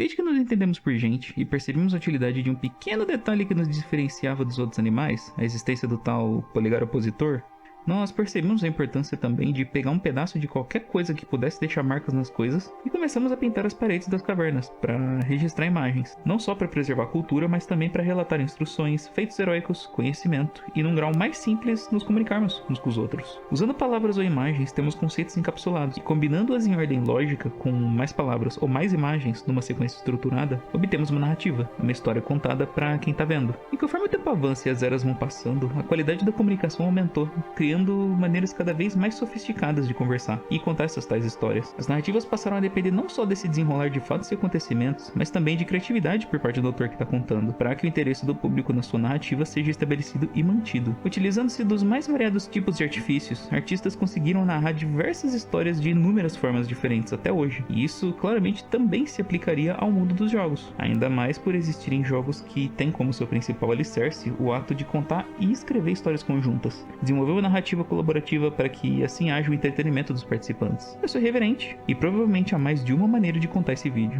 Desde que nos entendemos por gente e percebemos a utilidade de um pequeno detalhe que nos diferenciava dos outros animais, a existência do tal polegar opositor, nós percebemos a importância também de pegar um pedaço de qualquer coisa que pudesse deixar marcas nas coisas e começamos a pintar as paredes das cavernas para registrar imagens, não só para preservar a cultura, mas também para relatar instruções, feitos heróicos, conhecimento e, num grau mais simples, nos comunicarmos uns com os outros. Usando palavras ou imagens, temos conceitos encapsulados e, combinando-as em ordem lógica com mais palavras ou mais imagens numa sequência estruturada, obtemos uma narrativa, uma história contada para quem está vendo. E conforme o tempo avança e as eras vão passando, a qualidade da comunicação aumentou, criando maneiras cada vez mais sofisticadas de conversar e contar essas tais histórias. As narrativas passaram a depender não só desse desenrolar de fatos e acontecimentos, mas também de criatividade por parte do autor que está contando, para que o interesse do público na sua narrativa seja estabelecido e mantido. Utilizando-se dos mais variados tipos de artifícios, artistas conseguiram narrar diversas histórias de inúmeras formas diferentes até hoje, e isso claramente também se aplicaria ao mundo dos jogos, ainda mais por existirem jogos que têm como seu principal alicerce o ato de contar e escrever histórias conjuntas. Desenvolver uma narrativa colaborativa para que assim haja o entretenimento dos participantes. Eu sou irreverente e provavelmente há mais de uma maneira de contar esse vídeo.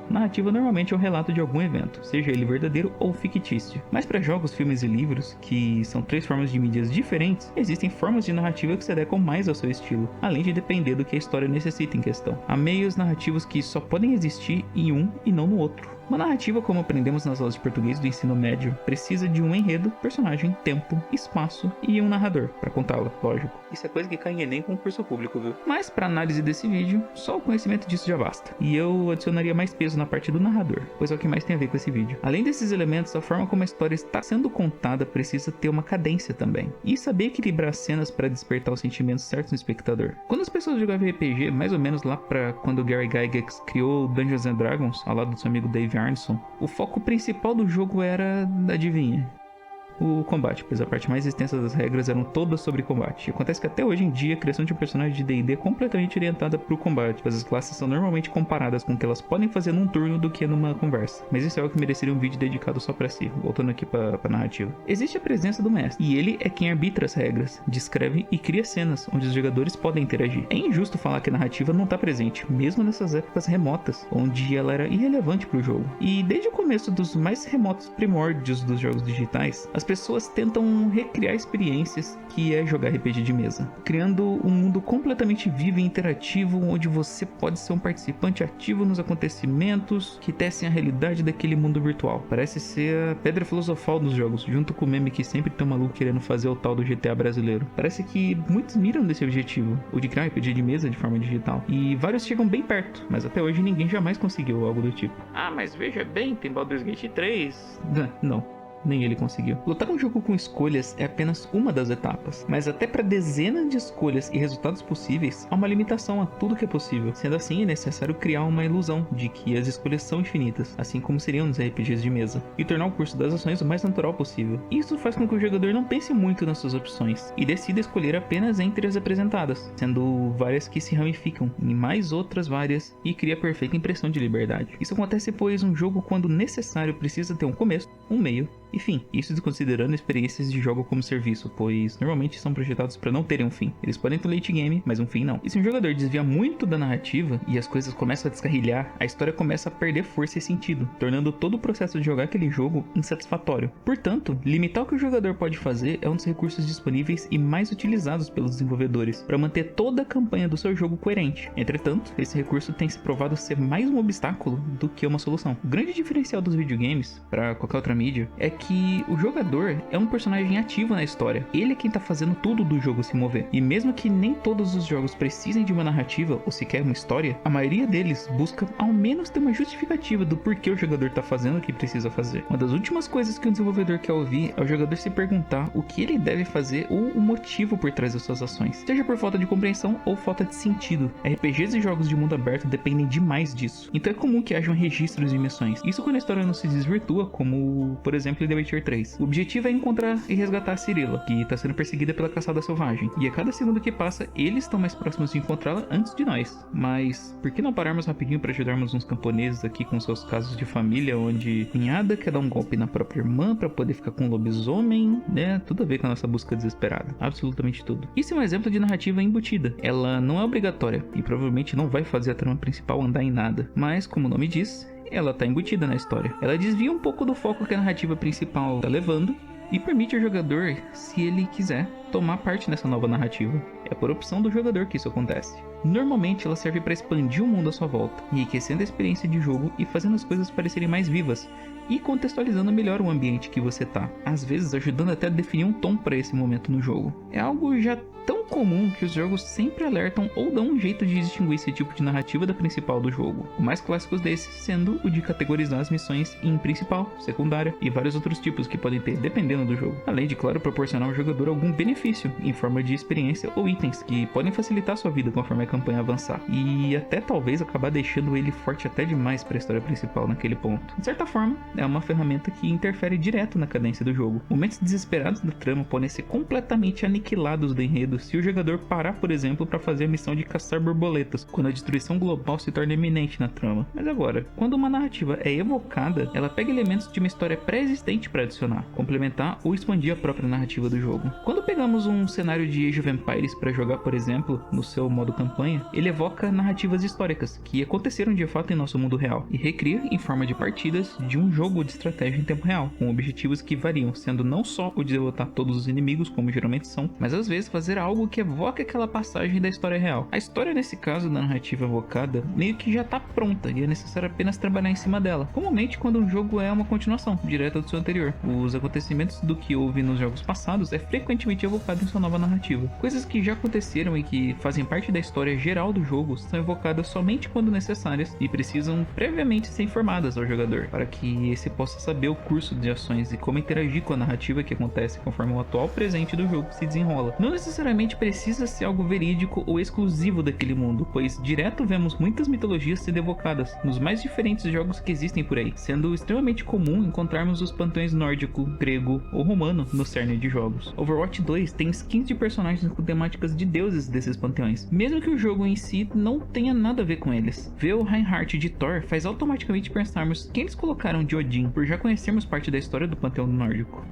Narrativa normalmente é um relato de algum evento, seja ele verdadeiro ou fictício. Mas para jogos, filmes e livros, que são três formas de mídias diferentes, existem formas de narrativa que se adequam mais ao seu estilo, além de depender do que a história necessita em questão. Há meios narrativos que só podem existir em um e não no outro. Uma narrativa, como aprendemos nas aulas de português do ensino médio, precisa de um enredo, personagem, tempo, espaço e um narrador para contá-la, lógico. Isso é coisa que cai em Enem com concurso público, viu? Mas para análise desse vídeo, só o conhecimento disso já basta. E eu adicionaria mais peso na parte do narrador, pois é o que mais tem a ver com esse vídeo. Além desses elementos, a forma como a história está sendo contada precisa ter uma cadência também. E saber equilibrar as cenas para despertar os sentimentos certos no espectador. Quando as pessoas jogavam RPG, mais ou menos lá para quando o Gary Gygax criou Dungeons and Dragons, ao lado do seu amigo Dave Arneson, o foco principal do jogo era, adivinha, o combate, pois a parte mais extensa das regras eram todas sobre combate. Acontece que até hoje em dia a criação de um personagem de D&D é completamente orientada para o combate, pois as classes são normalmente comparadas com o que elas podem fazer num turno do que numa conversa. Mas isso é algo que mereceria um vídeo dedicado só para si, voltando aqui para a narrativa. Existe a presença do mestre, e ele é quem arbitra as regras, descreve e cria cenas onde os jogadores podem interagir. É injusto falar que a narrativa não está presente, mesmo nessas épocas remotas, onde ela era irrelevante para o jogo. E desde o começo dos mais remotos primórdios dos jogos digitais, as pessoas tentam recriar experiências que é jogar RPG de mesa, criando um mundo completamente vivo e interativo, onde você pode ser um participante ativo nos acontecimentos que tecem a realidade daquele mundo virtual. Parece ser a pedra filosofal dos jogos, junto com o meme que sempre tem um maluco querendo fazer o tal do GTA brasileiro. Parece que muitos miram desse objetivo, o de criar um RPG de mesa de forma digital, e vários chegam bem perto, mas até hoje ninguém jamais conseguiu algo do tipo. Ah, mas veja bem, tem Baldur's Gate 3. Não. Nem ele conseguiu. Lutar um jogo com escolhas é apenas uma das etapas, mas até para dezenas de escolhas e resultados possíveis, há uma limitação a tudo que é possível. Sendo assim, é necessário criar uma ilusão de que as escolhas são infinitas, assim como seriam nos RPGs de mesa, e tornar o curso das ações o mais natural possível. Isso faz com que o jogador não pense muito nas suas opções, e decida escolher apenas entre as apresentadas, sendo várias que se ramificam em mais outras várias, e cria a perfeita impressão de liberdade. Isso acontece pois um jogo, quando necessário, precisa ter um começo, um meio e fim. Isso desconsiderando experiências de jogo como serviço, pois normalmente são projetados para não terem um fim. Eles podem ter late game, mas um fim não. E se um jogador desvia muito da narrativa e as coisas começam a descarrilhar, a história começa a perder força e sentido, tornando todo o processo de jogar aquele jogo insatisfatório. Portanto, limitar o que o jogador pode fazer é um dos recursos disponíveis e mais utilizados pelos desenvolvedores para manter toda a campanha do seu jogo coerente. Entretanto, esse recurso tem se provado ser mais um obstáculo do que uma solução. O grande diferencial dos videogames para qualquer outra mídia é que o jogador é um personagem ativo na história. Ele é quem tá fazendo tudo do jogo se mover. E mesmo que nem todos os jogos precisem de uma narrativa ou sequer uma história, a maioria deles busca ao menos ter uma justificativa do porquê o jogador tá fazendo o que precisa fazer. Uma das últimas coisas que um desenvolvedor quer ouvir é o jogador se perguntar o que ele deve fazer ou o motivo por trás das suas ações, seja por falta de compreensão ou falta de sentido. RPGs e jogos de mundo aberto dependem demais disso, então é comum que hajam registros de missões. Isso quando a história não se desvirtua, como por exemplo The Witcher 3. O objetivo é encontrar e resgatar a Cirilla, que está sendo perseguida pela caçada selvagem, e a cada segundo que passa, eles estão mais próximos de encontrá-la antes de nós. Mas por que não pararmos rapidinho para ajudarmos uns camponeses aqui com seus casos de família, onde cunhada quer dar um golpe na própria irmã para poder ficar com um lobisomem, né? Tudo a ver com a nossa busca desesperada. Absolutamente tudo. Isso é um exemplo de narrativa embutida. Ela não é obrigatória e provavelmente não vai fazer a trama principal andar em nada, mas como o nome diz, ela tá embutida na história. Ela desvia um pouco do foco que a narrativa principal tá levando e permite ao jogador, se ele quiser, tomar parte nessa nova narrativa. É por opção do jogador que isso acontece. Normalmente ela serve para expandir o mundo à sua volta, enriquecendo a experiência de jogo e fazendo as coisas parecerem mais vivas, e contextualizando melhor o ambiente que você tá, às vezes ajudando até a definir um tom para esse momento no jogo. É algo já tão comum que os jogos sempre alertam ou dão um jeito de distinguir esse tipo de narrativa da principal do jogo. O mais clássico desses sendo o de categorizar as missões em principal, secundária e vários outros tipos que podem ter dependendo do jogo. Além de, claro, proporcionar ao jogador algum benefício em forma de experiência ou itens que podem facilitar sua vida conforme a campanha avançar. E até talvez acabar deixando ele forte até demais para a história principal naquele ponto. De certa forma, é uma ferramenta que interfere direto na cadência do jogo. Momentos desesperados da trama podem ser completamente aniquilados do enredo se o jogador parar, por exemplo, para fazer a missão de caçar borboletas, quando a destruição global se torna iminente na trama. Mas agora, quando uma narrativa é evocada, ela pega elementos de uma história pré-existente para adicionar, complementar ou expandir a própria narrativa do jogo. Quando pegamos um cenário de Age of Empires para jogar, por exemplo, no seu modo campanha, ele evoca narrativas históricas que aconteceram de fato em nosso mundo real e recria em forma de partidas de um jogo de estratégia em tempo real, com objetivos que variam, sendo não só o de derrotar todos os inimigos, como geralmente são, mas às vezes fazer algo que evoca aquela passagem da história real. A história, nesse caso da narrativa evocada, meio que já tá pronta e é necessário apenas trabalhar em cima dela, comumente quando um jogo é uma continuação direta do seu anterior. Os acontecimentos do que houve nos jogos passados é frequentemente evocado em sua nova narrativa. Coisas que já aconteceram e que fazem parte da história geral do jogo são evocadas somente quando necessárias e precisam previamente ser informadas ao jogador, para que esse possa saber o curso de ações e como interagir com a narrativa que acontece conforme o atual presente do jogo se desenrola. Não necessariamente precisa ser algo verídico ou exclusivo daquele mundo, pois direto vemos muitas mitologias sendo evocadas nos mais diferentes jogos que existem por aí, sendo extremamente comum encontrarmos os panteões nórdico, grego ou romano no cerne de jogos. Overwatch 2 tem skins de personagens com temáticas de deuses desses panteões, mesmo que o jogo em si não tenha nada a ver com eles. Ver o Reinhardt de Thor faz automaticamente pensarmos quem eles colocaram de Odin, por já conhecermos parte da história do panteão nórdico.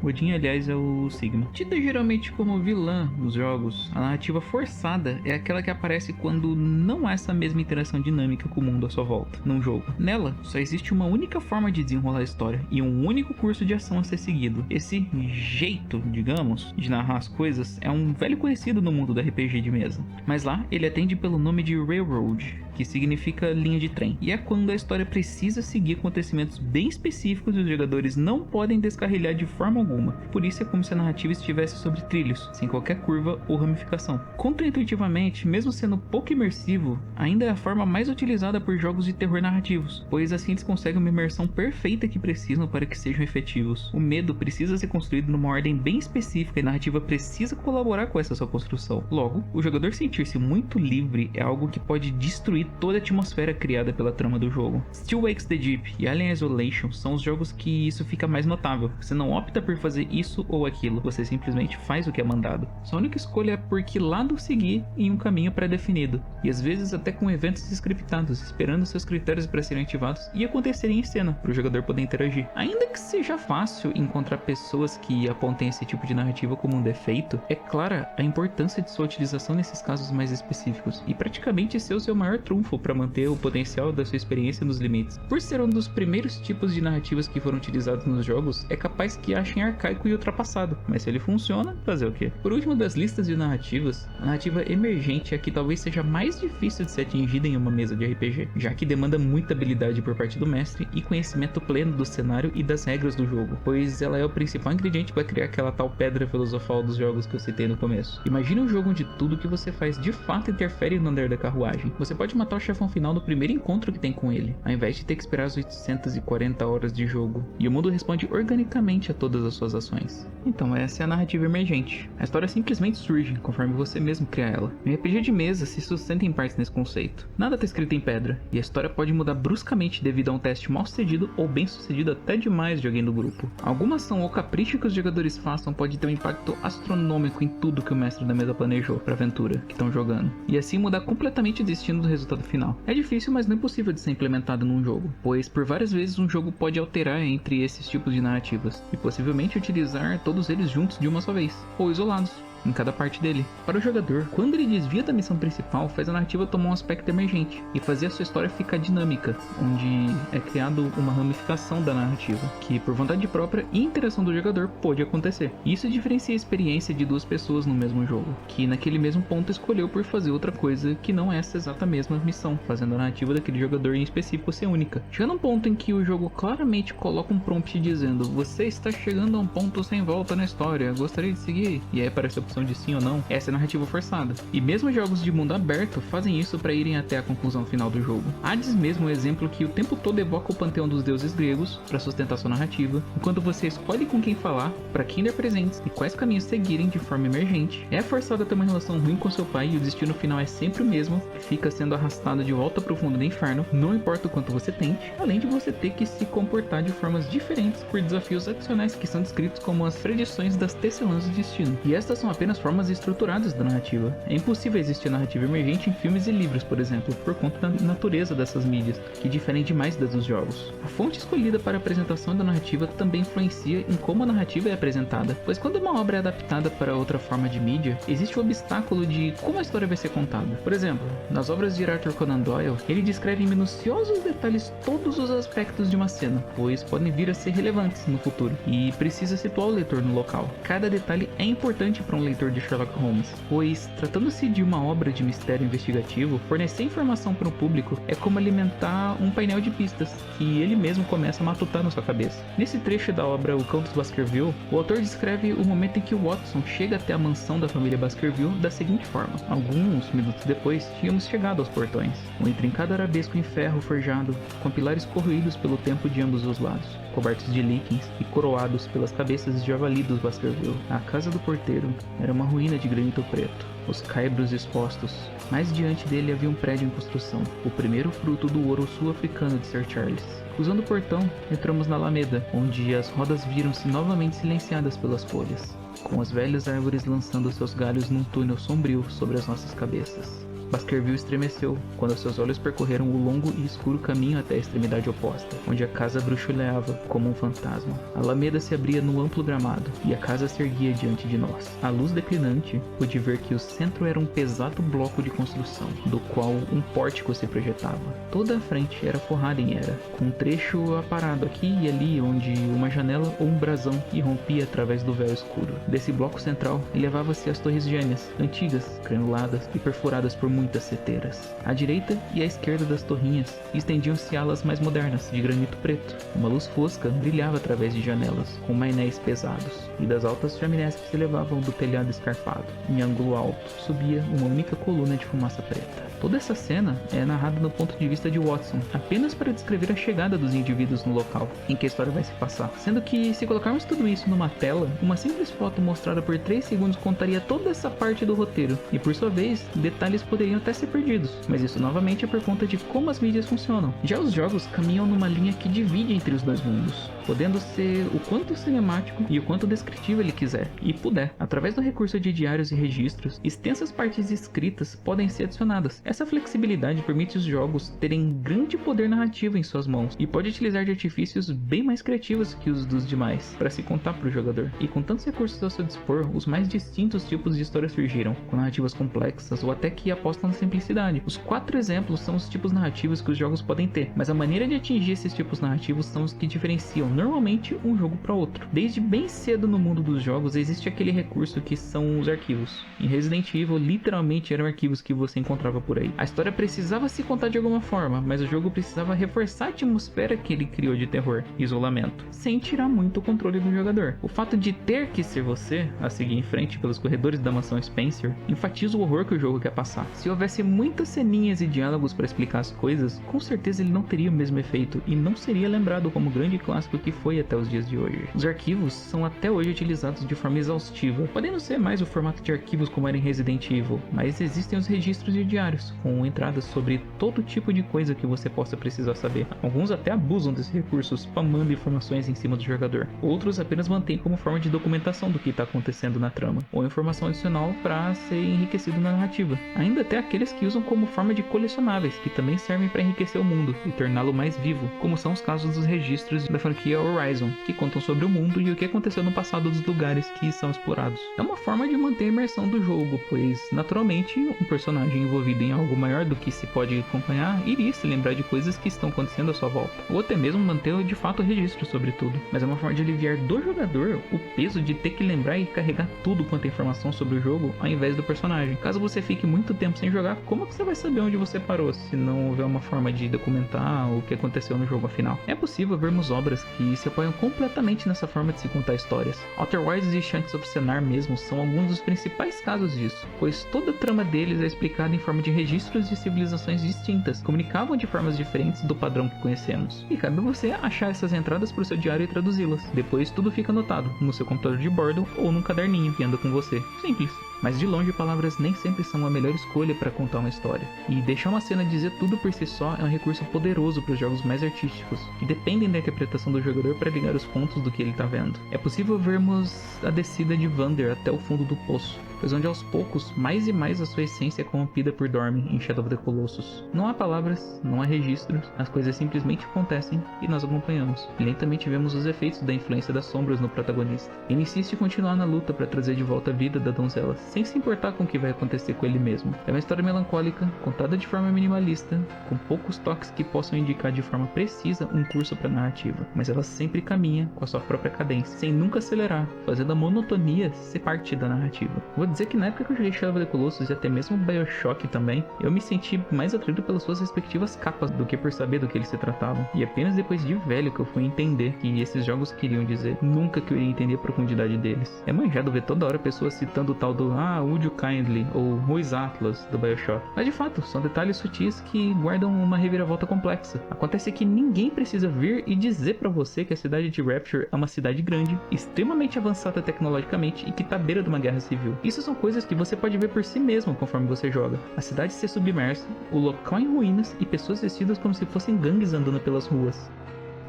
Odin, aliás, é o Sigma. Tida geralmente como vilã nos jogos, a narrativa forçada é aquela que aparece quando não há essa mesma interação dinâmica com o mundo à sua volta num jogo. Nela, só existe uma única forma de desenrolar a história e um único curso de ação a ser seguido. Esse jeito, digamos, de narrar as coisas é um velho conhecido no mundo do RPG de mesa, mas lá ele atende pelo nome de Railroad, que significa linha de trem, e é quando a história precisa seguir acontecimentos bem específicos e os jogadores não podem descarrilhar de forma alguma. Por isso é como se a narrativa estivesse sobre trilhos, sem qualquer curva ou ramificação. Contraintuitivamente, mesmo sendo pouco imersivo, ainda é a forma mais utilizada por jogos de terror narrativos, pois assim eles conseguem uma imersão perfeita que precisam para que sejam efetivos. O medo precisa ser construído numa ordem bem específica e a narrativa precisa colaborar com essa sua construção. Logo, o jogador sentir-se muito livre é algo que pode destruir toda a atmosfera criada pela trama do jogo. Still Wakes the Deep e Alien Isolation são os jogos que isso fica mais notável. Você não opta por fazer isso ou aquilo, você simplesmente faz o que é mandado. Sua única escolha é por que lado seguir em um caminho pré-definido, e às vezes até com eventos scriptados, esperando seus critérios para serem ativados e acontecerem em cena, para o jogador poder interagir. Ainda que seja fácil encontrar pessoas que apontem esse tipo de narrativa como um defeito, é clara a importância de sua utilização nesses casos mais específicos, e praticamente ser o seu maior trunfo para manter o potencial da sua experiência nos limites. Por ser um dos primeiros tipos de narrativas que foram utilizados nos jogos, é capaz que achem arcaico e ultrapassado, mas se ele funciona, fazer o quê? Por último das listas de narrativas, a narrativa emergente é a que talvez seja mais difícil de ser atingida em uma mesa de RPG, já que demanda muita habilidade por parte do mestre e conhecimento pleno do cenário e das regras do jogo, pois ela é o principal ingrediente para criar aquela tal pedra filosofal dos jogos que eu citei no começo. Imagine um jogo onde tudo que você faz de fato interfere no andar da carruagem. Você pode matar matar o chefão final no primeiro encontro que tem com ele, ao invés de ter que esperar as 840 horas de jogo. E o mundo responde organicamente a todas as suas ações. Então essa é a narrativa emergente. A história simplesmente surge conforme você mesmo cria ela. O RPG de mesa se sustenta em partes nesse conceito. Nada está escrito em pedra, e a história pode mudar bruscamente devido a um teste mal sucedido ou bem sucedido até demais de alguém do grupo. Alguma ação ou capricho que os jogadores façam pode ter um impacto astronômico em tudo que o mestre da mesa planejou para a aventura que estão jogando, e assim mudar completamente o destino do resultado final. É difícil, mas não é impossível de ser implementado num jogo, pois por várias vezes um jogo pode alterar entre esses tipos de narrativas, e possivelmente utilizar todos eles juntos de uma só vez, ou isolados em cada parte dele. Para o jogador, quando ele desvia da missão principal, faz a narrativa tomar um aspecto emergente e fazer a sua história ficar dinâmica, onde é criado uma ramificação da narrativa, que por vontade própria e interação do jogador pode acontecer. Isso diferencia a experiência de duas pessoas no mesmo jogo, que naquele mesmo ponto escolheu por fazer outra coisa que não essa exata mesma missão, fazendo a narrativa daquele jogador em específico ser única. Chegando a um ponto em que o jogo claramente coloca um prompt dizendo: você está chegando a um ponto sem volta na história, gostaria de seguir? E aí aparece a opção de sim ou não. Essa é a narrativa forçada. E mesmo jogos de mundo aberto fazem isso para irem até a conclusão final do jogo. Hades mesmo é um exemplo que o tempo todo evoca o panteão dos deuses gregos para sustentar sua narrativa, enquanto você escolhe com quem falar, para quem dar presentes e quais caminhos seguirem de forma emergente. É forçado a ter uma relação ruim com seu pai e o destino final é sempre o mesmo, fica sendo arrastado de volta para o fundo do inferno, não importa o quanto você tente, além de você ter que se comportar de formas diferentes por desafios adicionais que são descritos como as predições das tecelãs do destino. E estas são apenas formas estruturadas da narrativa. É impossível existir narrativa emergente em filmes e livros, por exemplo, por conta da natureza dessas mídias, que diferem demais das dos jogos. A fonte escolhida para a apresentação da narrativa também influencia em como a narrativa é apresentada, pois quando uma obra é adaptada para outra forma de mídia, existe o obstáculo de como a história vai ser contada. Por exemplo, nas obras de Arthur Conan Doyle, ele descreve em minuciosos detalhes todos os aspectos de uma cena, pois podem vir a ser relevantes no futuro, e precisa situar o leitor no local. Cada detalhe é importante para um leitor de Sherlock Holmes, pois, tratando-se de uma obra de mistério investigativo, fornecer informação para o público é como alimentar um painel de pistas, que ele mesmo começa a matutar na sua cabeça. Nesse trecho da obra O Cão dos Baskerville, o autor descreve o momento em que Watson chega até a mansão da família Baskerville da seguinte forma: alguns minutos depois, tínhamos chegado aos portões, um intrincado arabesco em ferro forjado, com pilares corroídos pelo tempo de ambos os lados, cobertos de líquens e coroados pelas cabeças de javali dos Baskerville. A casa do porteiro era uma ruína de granito preto, os caibros expostos. Mais diante dele havia um prédio em construção, o primeiro fruto do ouro sul-africano de Sir Charles. Cruzando o portão, entramos na Alameda, onde as rodas viram-se novamente silenciadas pelas folhas, com as velhas árvores lançando seus galhos num túnel sombrio sobre as nossas cabeças. Baskerville estremeceu quando seus olhos percorreram o longo e escuro caminho até a extremidade oposta, onde a casa bruxuleava como um fantasma. A alameda se abria no amplo gramado, e a casa se erguia diante de nós. À luz declinante, pude ver que o centro era um pesado bloco de construção, do qual um pórtico se projetava. Toda a frente era forrada em era, com um trecho aparado aqui e ali onde uma janela ou um brasão irrompia através do véu escuro. Desse bloco central, elevava-se as torres gêmeas, antigas, granuladas e perfuradas por muitas seteiras. À direita e à esquerda das torrinhas estendiam-se alas mais modernas, de granito preto. Uma luz fosca brilhava através de janelas, com mainéis pesados, e das altas chaminés que se elevavam do telhado escarpado. Em ângulo alto, subia uma única coluna de fumaça preta. Toda essa cena é narrada no ponto de vista de Watson, apenas para descrever a chegada dos indivíduos no local em que a história vai se passar. Sendo que, se colocarmos tudo isso numa tela, uma simples foto mostrada por 3 segundos contaria toda essa parte do roteiro, e por sua vez, detalhes poderiam até ser perdidos, mas isso novamente é por conta de como as mídias funcionam. Já os jogos caminham numa linha que divide entre os dois mundos, podendo ser o quanto cinemático e o quanto descritivo ele quiser e puder. Através do recurso de diários e registros, extensas partes escritas podem ser adicionadas. Essa flexibilidade permite os jogos terem grande poder narrativo em suas mãos e pode utilizar de artifícios bem mais criativos que os dos demais para se contar para o jogador. E com tantos recursos ao seu dispor, os mais distintos tipos de histórias surgiram, com narrativas complexas ou até que apostam na simplicidade. Os 4 exemplos são os tipos narrativos que os jogos podem ter, mas a maneira de atingir esses tipos narrativos são os que diferenciam normalmente um jogo para outro. Desde bem cedo no mundo dos jogos existe aquele recurso que são os arquivos. Em Resident Evil, literalmente eram arquivos que você encontrava por aí. A história precisava se contar de alguma forma, mas o jogo precisava reforçar a atmosfera que ele criou de terror e isolamento, sem tirar muito o controle do jogador. O fato de ter que ser você a seguir em frente pelos corredores da mansão Spencer enfatiza o horror que o jogo quer passar. Se Se houvesse muitas ceninhas e diálogos para explicar as coisas, com certeza ele não teria o mesmo efeito e não seria lembrado como grande clássico que foi até os dias de hoje. Os arquivos são até hoje utilizados de forma exaustiva, podem não ser mais o formato de arquivos como era em Resident Evil, mas existem os registros de diários, com entradas sobre todo tipo de coisa que você possa precisar saber. Alguns até abusam desse recurso, spamando informações em cima do jogador. Outros apenas mantêm como forma de documentação do que está acontecendo na trama, ou informação adicional para ser enriquecido na narrativa. Ainda até aqueles que usam como forma de colecionáveis, que também servem para enriquecer o mundo e torná-lo mais vivo, como são os casos dos registros da franquia Horizon, que contam sobre o mundo e o que aconteceu no passado dos lugares que são explorados. É uma forma de manter a imersão do jogo, pois naturalmente um personagem envolvido em algo maior do que se pode acompanhar iria se lembrar de coisas que estão acontecendo à sua volta, ou até mesmo manter de fato o registro sobre tudo. Mas é uma forma de aliviar do jogador o peso de ter que lembrar e carregar tudo quanto é informação sobre o jogo ao invés do personagem. Caso você fique muito tempo sem jogar, como que você vai saber onde você parou se não houver uma forma de documentar o que aconteceu no jogo afinal? É possível vermos obras que se apoiam completamente nessa forma de se contar histórias. Outer Wilds e Shanks of Sennaar mesmo são alguns dos principais casos disso, pois toda a trama deles é explicada em forma de registros de civilizações distintas, que comunicavam de formas diferentes do padrão que conhecemos. E cabe a você achar essas entradas para o seu diário e traduzi-las. Depois tudo fica anotado no seu computador de bordo ou num caderninho que anda com você. Simples. Mas de longe, palavras nem sempre são a melhor escolha para contar uma história. E deixar uma cena dizer tudo por si só é um recurso poderoso para os jogos mais artísticos, que dependem da interpretação do jogador para ligar os pontos do que ele está vendo. É possível vermos a descida de Vander até o fundo do poço, pois onde aos poucos, mais e mais a sua essência é corrompida por Dormin em Shadow of the Colossus. Não há palavras, não há registros, as coisas simplesmente acontecem e nós acompanhamos. E lentamente vemos os efeitos da influência das sombras no protagonista. Ele insiste em continuar na luta para trazer de volta a vida da donzela, sem se importar com o que vai acontecer com ele mesmo. É uma história melancólica, contada de forma minimalista, com poucos toques que possam indicar de forma precisa um curso para a narrativa, mas ela sempre caminha com a sua própria cadência, sem nunca acelerar, fazendo a monotonia ser parte da narrativa. Vou dizer que na época que eu joguei Shadow of the Colossus e até mesmo BioShock também, eu me senti mais atraído pelas suas respectivas capas do que por saber do que eles se tratavam. E apenas depois de velho que eu fui entender que esses jogos queriam dizer. Nunca que eu iria entender a profundidade deles. É manjado ver toda hora pessoas citando o tal do Would You Kindly ou Ruiz Atlas do BioShock. Mas de fato, são detalhes sutis que guardam uma reviravolta complexa. Acontece que ninguém precisa vir e dizer pra você que a cidade de Rapture é uma cidade grande, extremamente avançada tecnologicamente e que tá à beira de uma guerra civil. Isso são coisas que você pode ver por si mesmo conforme você joga. A cidade ser submersa, o local em ruínas e pessoas vestidas como se fossem gangues andando pelas ruas.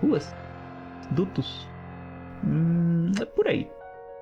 Ruas? Dutos? É por aí.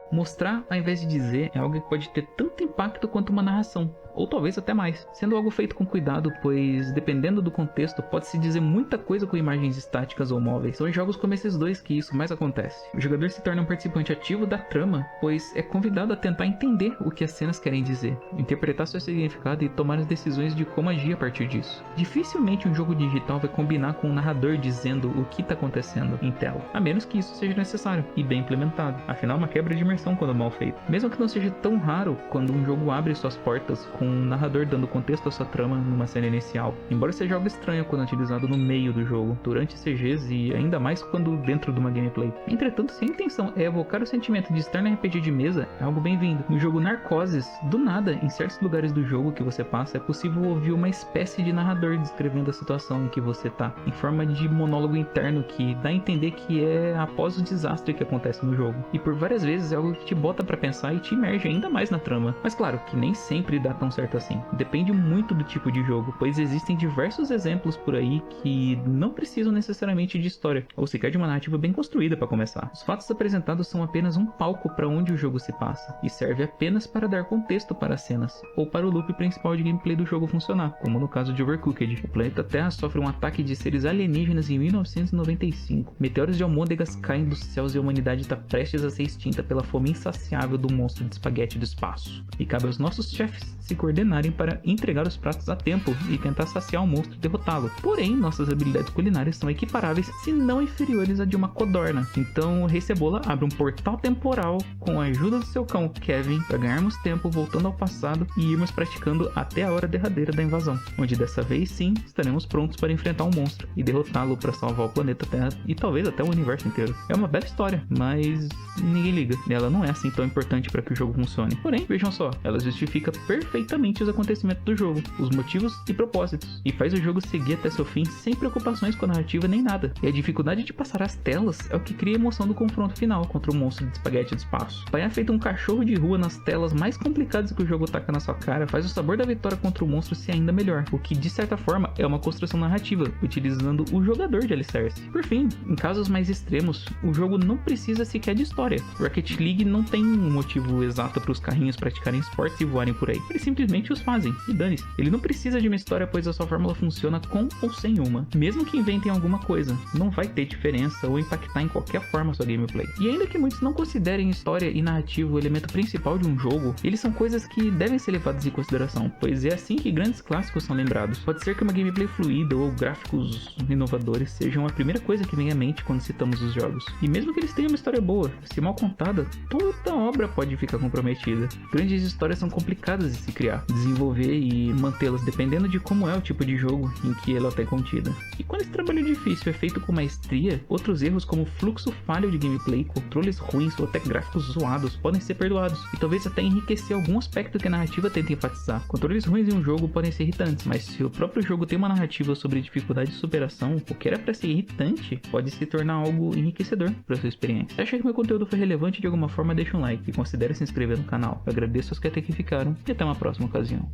Mostrar ao invés de dizer é algo que pode ter tanto impacto quanto uma narração, ou talvez até mais, sendo algo feito com cuidado, pois dependendo do contexto pode-se dizer muita coisa com imagens estáticas ou móveis. São em jogos como esses dois que isso mais acontece. O jogador se torna um participante ativo da trama, pois é convidado a tentar entender o que as cenas querem dizer, interpretar seu significado e tomar as decisões de como agir a partir disso. Dificilmente um jogo digital vai combinar com um narrador dizendo o que está acontecendo em tela, a menos que isso seja necessário e bem implementado. Afinal, é uma quebra de imersão quando mal feito. Mesmo que não seja tão raro quando um jogo abre suas portas com um narrador dando contexto à sua trama numa cena inicial, embora seja algo estranho quando utilizado no meio do jogo, durante CGs e ainda mais quando dentro de uma gameplay. Entretanto, se a intenção é evocar o sentimento de estar no RPG de mesa, é algo bem-vindo. No jogo Narcoses, do nada, em certos lugares do jogo que você passa, é possível ouvir uma espécie de narrador descrevendo a situação em que você tá, em forma de monólogo interno que dá a entender que é após o desastre que acontece no jogo. E por várias vezes é algo que te bota pra pensar e te imerge ainda mais na trama. Mas claro, que nem sempre dá tão certo assim. Depende muito do tipo de jogo, pois existem diversos exemplos por aí que não precisam necessariamente de história, ou sequer de uma narrativa bem construída para começar. Os fatos apresentados são apenas um palco para onde o jogo se passa, e serve apenas para dar contexto para as cenas, ou para o loop principal de gameplay do jogo funcionar, como no caso de Overcooked. O planeta Terra sofre um ataque de seres alienígenas em 1995. Meteoros de almôndegas caem dos céus e a humanidade está prestes a ser extinta pela fome insaciável do monstro de espaguete do espaço. E cabe aos nossos chefes se coordenarem para entregar os pratos a tempo e tentar saciar o monstro e derrotá-lo. Porém, nossas habilidades culinárias são equiparáveis, se não inferiores a de uma codorna. Então, o Rei Cebola abre um portal temporal com a ajuda do seu cão, Kevin, para ganharmos tempo voltando ao passado e irmos praticando até a hora derradeira da invasão, onde dessa vez sim, estaremos prontos para enfrentar um monstro e derrotá-lo para salvar o planeta Terra e talvez até o universo inteiro. É uma bela história, mas ninguém liga. Ela não é assim tão importante para que o jogo funcione. Porém, vejam só, ela justifica perfeitamente estritamente os acontecimentos do jogo, os motivos e propósitos, e faz o jogo seguir até seu fim sem preocupações com a narrativa nem nada. E a dificuldade de passar as telas é o que cria a emoção do confronto final contra o monstro de espaguete do espaço. Apanhar feito um cachorro de rua nas telas mais complicadas que o jogo taca na sua cara faz o sabor da vitória contra o monstro ser ainda melhor, o que de certa forma é uma construção narrativa, utilizando o jogador de alicerce. Por fim, em casos mais extremos, o jogo não precisa sequer de história. Rocket League não tem um motivo exato para os carrinhos praticarem esportes e voarem por aí. Eles simplesmente os fazem, e dane-se. Ele não precisa de uma história, pois a sua fórmula funciona com ou sem uma. Mesmo que inventem alguma coisa, não vai ter diferença ou impactar em qualquer forma a sua gameplay. E ainda que muitos não considerem história e narrativa o elemento principal de um jogo, eles são coisas que devem ser levadas em consideração, pois é assim que grandes clássicos são lembrados. Pode ser que uma gameplay fluida ou gráficos inovadores sejam a primeira coisa que vem à mente quando citamos os jogos. E mesmo que eles tenham uma história boa, se mal contada, toda obra pode ficar comprometida. Grandes histórias são complicadas de se criar, desenvolver e mantê-las dependendo de como é o tipo de jogo em que ela está contida. E quando esse trabalho difícil é feito com maestria, outros erros como fluxo falho de gameplay, controles ruins ou até gráficos zoados podem ser perdoados, e talvez até enriquecer algum aspecto que a narrativa tenta enfatizar. Controles ruins em um jogo podem ser irritantes, mas se o próprio jogo tem uma narrativa sobre dificuldade de superação, o que era para ser irritante pode se tornar algo enriquecedor para sua experiência. Se acha que meu conteúdo foi relevante de alguma forma, deixa um like e considere se inscrever no canal. Eu agradeço aos que até aqui ficaram e até uma próxima ocasião.